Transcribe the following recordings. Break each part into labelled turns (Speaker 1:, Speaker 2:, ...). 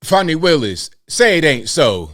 Speaker 1: Fani Willis, say it ain't so.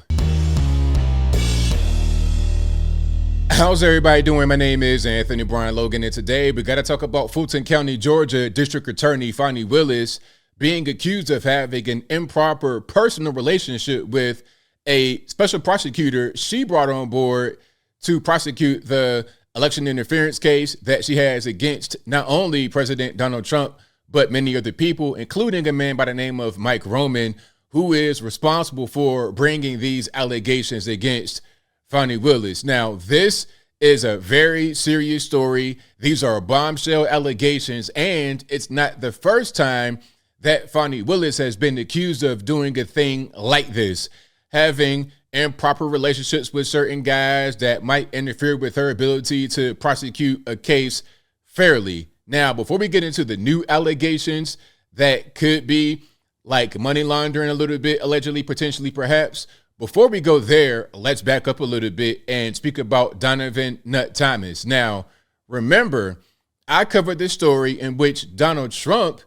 Speaker 1: How's everybody doing? My name is Anthony Brian Logan, and today we got to talk about Fulton County, Georgia District Attorney Fani Willis being accused of having an improper personal relationship with a special prosecutor she brought on board to prosecute the election interference case that she has against not only President Donald Trump, but many other people, including a man by the name of Mike Roman, who is responsible for bringing these allegations against Fani Willis. Now, this is a very serious story. These are bombshell allegations, and it's not the first time that Fani Willis has been accused of doing a thing like this, having improper relationships with certain guys that might interfere with her ability to prosecute a case fairly. Now, before we get into the new allegations that could be like money laundering a little bit, allegedly, potentially, perhaps, before we go there, let's back up a little bit and speak about Donovan Nut Thomas. Now, remember, I covered this story in which Donald Trump,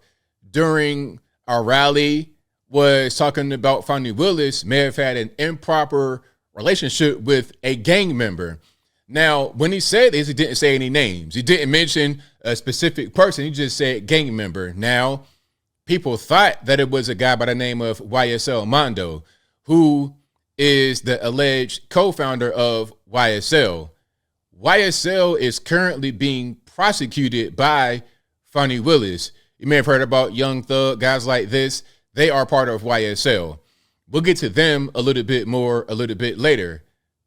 Speaker 1: during a rally, was talking about Fani Willis may have had an improper relationship with a gang member. Now, when he said this, he didn't say any names. He didn't mention a specific person. He just said gang member. Now, people thought that it was a guy by the name of YSL Mondo, who is the alleged co-founder of YSL. YSL is currently being prosecuted by Fani Willis. You may have heard about Young Thug, guys like this. They are part of YSL. We'll get to them a little bit more a little bit later.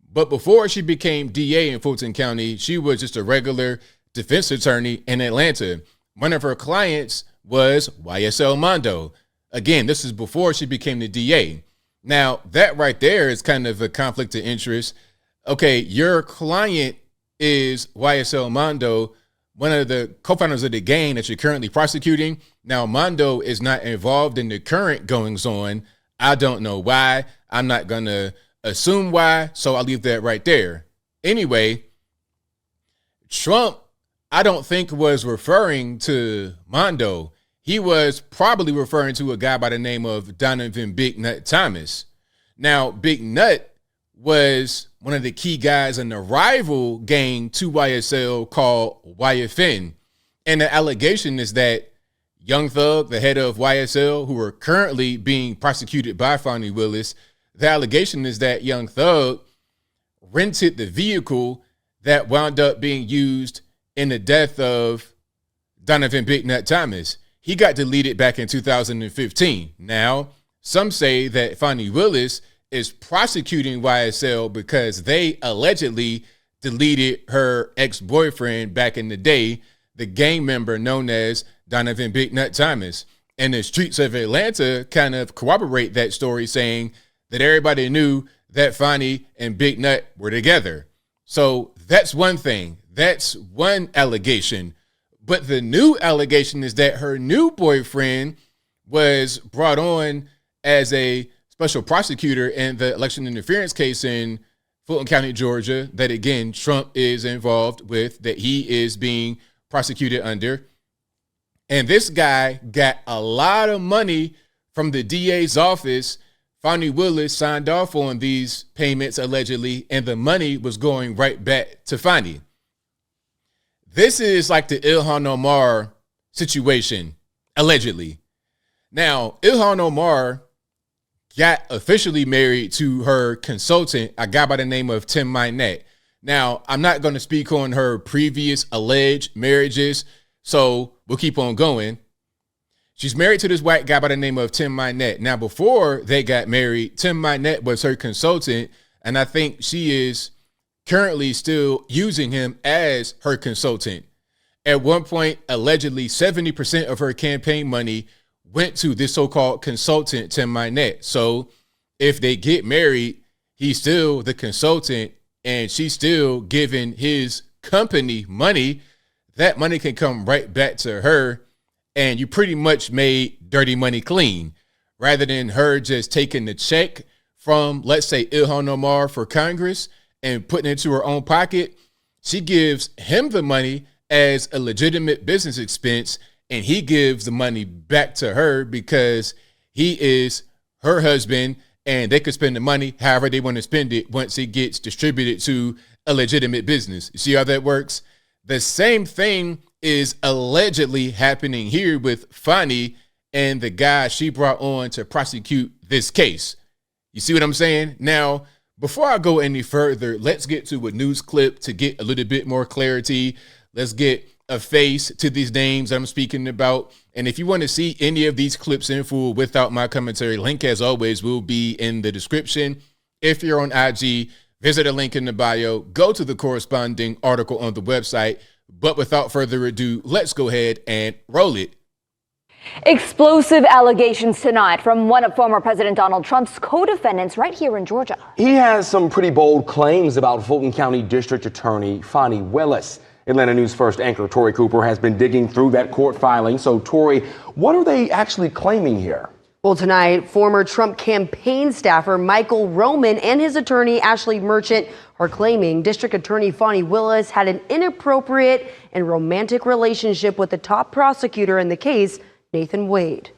Speaker 1: But before she became DA in Fulton County, she was just a regular defense attorney in Atlanta. One of her clients was YSL Mondo. Again, this is before she became the DA. Now, that right there is kind of a conflict of interest. Okay, your client is YSL Mondo, one of the co-founders of the gang that you're currently prosecuting. Now, Mondo is not involved in the current goings-on. I don't know why. I'm not going to assume why, so I'll leave that right there. Anyway, Trump, I don't think, was referring to Mondo. He was probably referring to a guy by the name of Donovan Big Nut Thomas. Now, Big Nut was one of the key guys in the rival gang to YSL called YFN. And the allegation is that Young Thug, the head of YSL, who are currently being prosecuted by Fani Willis, the allegation is that Young Thug rented the vehicle that wound up being used in the death of Donovan Big Nut Thomas. He got deleted back in 2015. Now, some say that Fani Willis is prosecuting YSL because they allegedly deleted her ex-boyfriend back in the day, the gang member known as Donovan Big Nut Thomas. And the streets of Atlanta kind of corroborate that story, saying that everybody knew that Fani and Big Nut were together. So that's one thing. That's one allegation. But the new allegation is that her new boyfriend was brought on as a special prosecutor in the election interference case in Fulton County, Georgia, that, again, Trump is involved with, that he is being prosecuted under. And this guy got a lot of money from the DA's office. Fani Willis signed off on these payments, allegedly, and the money was going right back to Fani. This is like the Ilhan Omar situation, allegedly. Now, Ilhan Omar got officially married to her consultant, a guy by the name of Tim Minette. Now, I'm not going to speak on her previous alleged marriages, so we'll keep on going. She's married to this white guy by the name of Tim Minette. Now, before they got married, Tim Minette was her consultant, and I think she is currently still using him as her consultant. At one point, allegedly, 70% of her campaign money went to this so-called consultant, Tim Minette. So if they get married, he's still the consultant and she's still giving his company money. That money can come right back to her, and you pretty much made dirty money clean, rather than her just taking the check from, let's say, Ilhan Omar for Congress and putting it into her own pocket. She gives him the money as a legitimate business expense, and he gives the money back to her because he is her husband, and they could spend the money however they want to spend it once it gets distributed to a legitimate business. You see how that works? The same thing is allegedly happening here with Fani and the guy she brought on to prosecute this case. You see what I'm saying? Now, before I go any further, let's get to a news clip to get a little bit more clarity. Let's get a face to these names I'm speaking about. And if you want to see any of these clips in full without my commentary, link as always will be in the description. If you're on IG, visit a link in the bio, go to the corresponding article on the website. But without further ado, let's go ahead and roll it.
Speaker 2: Explosive allegations tonight from one of former President Donald Trump's co-defendants right here in Georgia.
Speaker 3: He has some pretty bold claims about Fulton County District Attorney Fani Willis. Atlanta News First anchor Tori Cooper has been digging through that court filing. So, Tori, what are they actually claiming here?
Speaker 4: Well, tonight, former Trump campaign staffer Michael Roman and his attorney Ashley Merchant are claiming District Attorney Fani Willis had an inappropriate and romantic relationship with the top prosecutor in the case, Nathan Wade.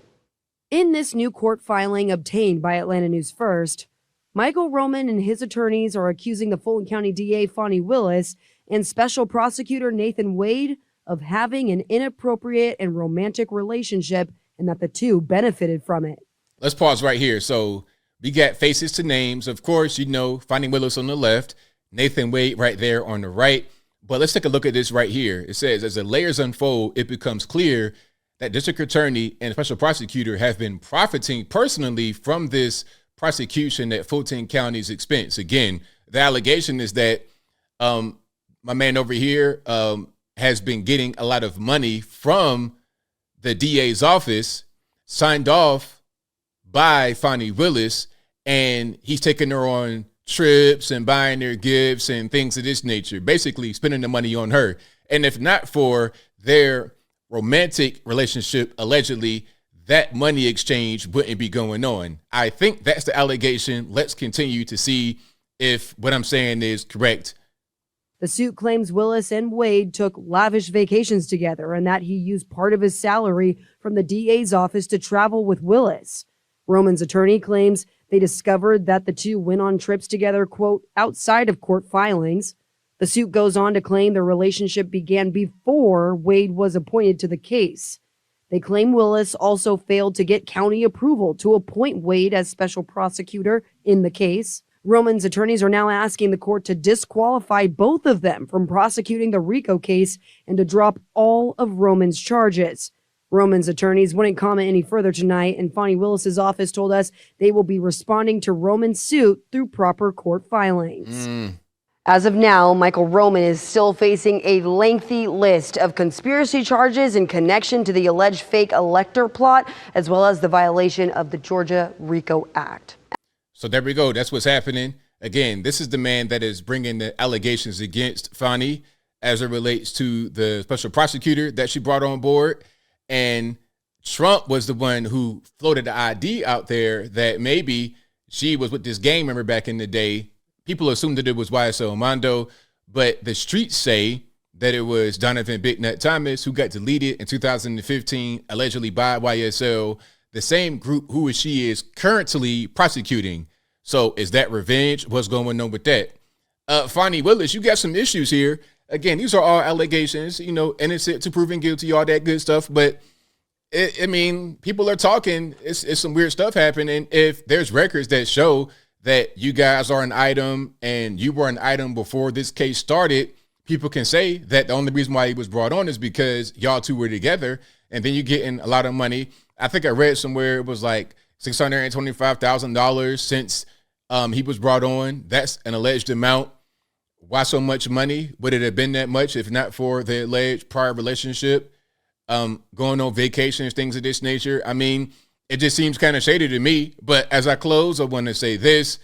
Speaker 4: In this new court filing obtained by Atlanta News First, Michael Roman and his attorneys are accusing the Fulton County DA Fani Willis and Special Prosecutor Nathan Wade of having an inappropriate and romantic relationship and that the two benefited from it.
Speaker 1: Let's pause right here. So we got faces to names. Of course, you know, Fani Willis on the left, Nathan Wade right there on the right. But let's take a look at this right here. It says, as the layers unfold, it becomes clear that District Attorney and Special Prosecutor have been profiting personally from this prosecution at Fulton County's expense. Again, the allegation is that my man over here has been getting a lot of money from the DA's office, signed off by Fani Willis, and he's taking her on trips and buying her gifts and things of this nature, basically spending the money on her. And if not for their romantic relationship, allegedly, that money exchange wouldn't be going on. I think that's the allegation. Let's continue to see if what I'm saying is correct.
Speaker 4: The suit claims Willis and Wade took lavish vacations together and that he used part of his salary from the DA's office to travel with Willis. Roman's attorney claims they discovered that the two went on trips together, quote, outside of court filings. The suit goes on to claim their relationship began before Wade was appointed to the case. They claim Willis also failed to get county approval to appoint Wade as special prosecutor in the case. Roman's attorneys are now asking the court to disqualify both of them from prosecuting the RICO case and to drop all of Roman's charges. Roman's attorneys wouldn't comment any further tonight, and Fani Willis's office told us they will be responding to Roman's suit through proper court filings. As of now, Michael Roman is still facing a lengthy list of conspiracy charges in connection to the alleged fake elector plot, as well as the violation of the Georgia RICO Act.
Speaker 1: So there we go. That's what's happening. Again, this is the man that is bringing the allegations against Fani as it relates to the special prosecutor that she brought on board. And Trump was the one who floated the idea out there that maybe she was with this gang member back in the day. People assumed that it was YSL Mondo, but the streets say that it was Donovan Big Nut Thomas, who got deleted in 2015, allegedly by YSL, the same group who she is currently prosecuting. So is that revenge? What's going on with that? Fani Willis, you got some issues here. Again, these are all allegations, you know, innocent to proven guilty, all that good stuff. But I mean, people are talking. It's some weird stuff happening. If there's records that show that you guys are an item and you were an item before this case started, people can say that the only reason why he was brought on is because y'all two were together, and then you're getting a lot of money. I think I read somewhere it was like $625,000 since he was brought on. That's an alleged amount. Why so much money? Would it have been that much if not for the alleged prior relationship, going on vacations, things of this nature? I mean, it just seems kind of shady to me. But as I close, I want to say this.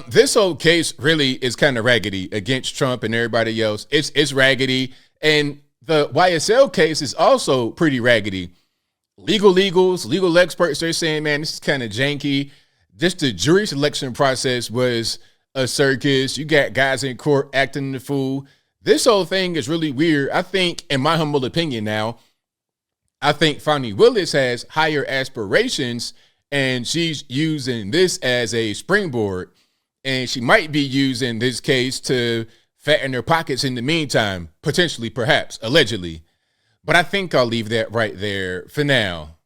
Speaker 1: This whole case really is kind of raggedy against Trump and everybody else. It's raggedy. And the YSL case is also pretty raggedy. Legal experts, they're saying, man, this is kind of janky. Just the jury selection process was a circus. You got guys in court acting the fool. This whole thing is really weird. I think, in my humble opinion now, I think Fani Willis has higher aspirations and she's using this as a springboard, and she might be using this case to fatten her pockets in the meantime, potentially, perhaps, allegedly. But I think I'll leave that right there for now.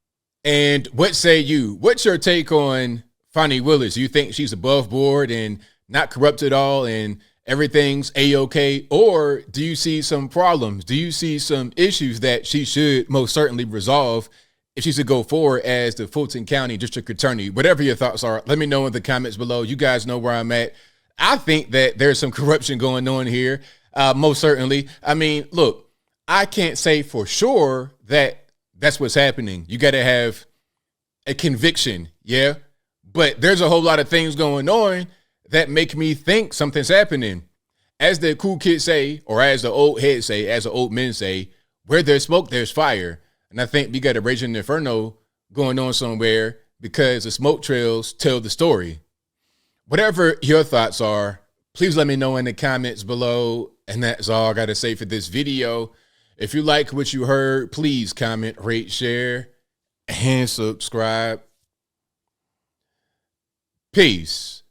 Speaker 1: And what say you? What's your take on Fani Willis? You think she's above board and not corrupt at all and everything's A-okay? Or do you see some problems? Do you see some issues that she should most certainly resolve if she's to go forward as the Fulton County District Attorney? Whatever your thoughts are, let me know in the comments below. You guys know where I'm at. I think that there's some corruption going on here, most certainly. I mean, look, I can't say for sure that that's what's happening. You got to have a conviction, yeah? But there's a whole lot of things going on that make me think something's happening. As the cool kids say, or as the old heads say, as the old men say, where there's smoke, there's fire. And I think we got a raging inferno going on somewhere because the smoke trails tell the story. Whatever your thoughts are, please let me know in the comments below. And that's all I got to say for this video. If you like what you heard, please comment, rate, share, and subscribe. Peace.